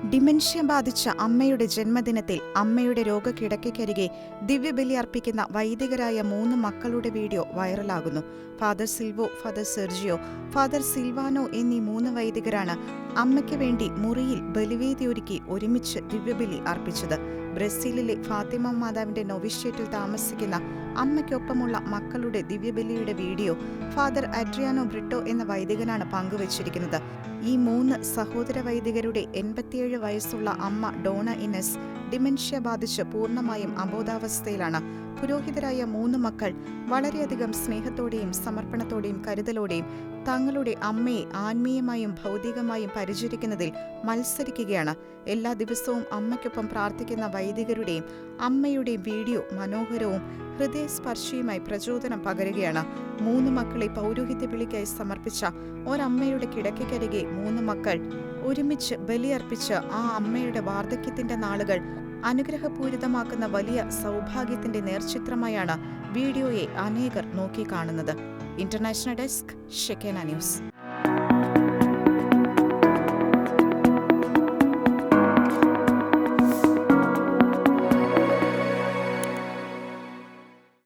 Dementia ബാധിച്ച അമ്മയുടെ ജന്മദിനത്തിൽ അമ്മയുടെ രോഗക്കിടക്കയ്ക്കരികെ ദിവ്യബലി അർപ്പിക്കുന്ന വൈദികരായ 3 മക്കളുടെ വീഡിയോ വൈറലാകുന്നു. Father Silvo, father Sergio, father Silvano എന്നീ 3 വൈദികരാണ് അമ്മയ്ക്ക് വേണ്ടി മുറിയിൽ ബലിവേദിയൊരുക്കി ഒരുമിച്ച് ദിവ്യബലി അർപ്പിച്ചത്. ബ്രസീലിലെ ഫാത്തിമ മാതാവിന്റെ നൊവിഷ്യേറ്റിൽ താമസിക്കുന്ന അമ്മയ്ക്കൊപ്പമുള്ള മക്കളുടെ ദിവ്യബലിയുടെ വീഡിയോ ഫാദർ അഡ്രിയാനോ ബ്രിട്ടോ എന്ന വൈദികനാണ് പങ്കുവച്ചിരിക്കുന്നത്. ഈ 3 സഹോദര വൈദികരുടെ 87 വയസ്സുള്ള അമ്മ ഡോണ ഇനസ് ഡിമെൻഷ്യ ബാധിച്ച് പൂർണ്ണമായും അബോധാവസ്ഥയിലാണ്. പുരോഹിതരായ 3 മക്കൾ വളരെയധികം സ്നേഹത്തോടെയും സമർപ്പണത്തോടെയും കരുതലോടെയും തങ്ങളുടെ അമ്മയെ ആത്മീയമായും ഭൗതികമായും പരിചരിക്കുന്നതിൽ മത്സരിക്കുകയാണ്. എല്ലാ ദിവസവും അമ്മയ്ക്കൊപ്പം പ്രാർത്ഥിക്കുന്ന വൈദികരുടെയും അമ്മയുടെയും വീഡിയോ മനോഹരവും ഹൃദയസ്പർശിയുമായി പ്രചോദനം പകരുകയാണ്. 3 മക്കളെ പൗരോഹിത്യ വിളിക്കായി സമർപ്പിച്ച ഒരമ്മയുടെ കിടക്കയ്ക്കരികെ 3 മക്കൾ ഒരുമിച്ച് ബലിയർപ്പിച്ച് ആ അമ്മയുടെ വാർദ്ധക്യത്തിന്റെ നാളുകൾ അനുഗ്രഹപൂരിതമാക്കുന്ന വലിയ സൗഭാഗ്യത്തിന്റെ നേർചിത്രമായാണ് വീഡിയോയെ അനേകർ നോക്കിക്കാണുന്നത്. International desk, Shekinah news.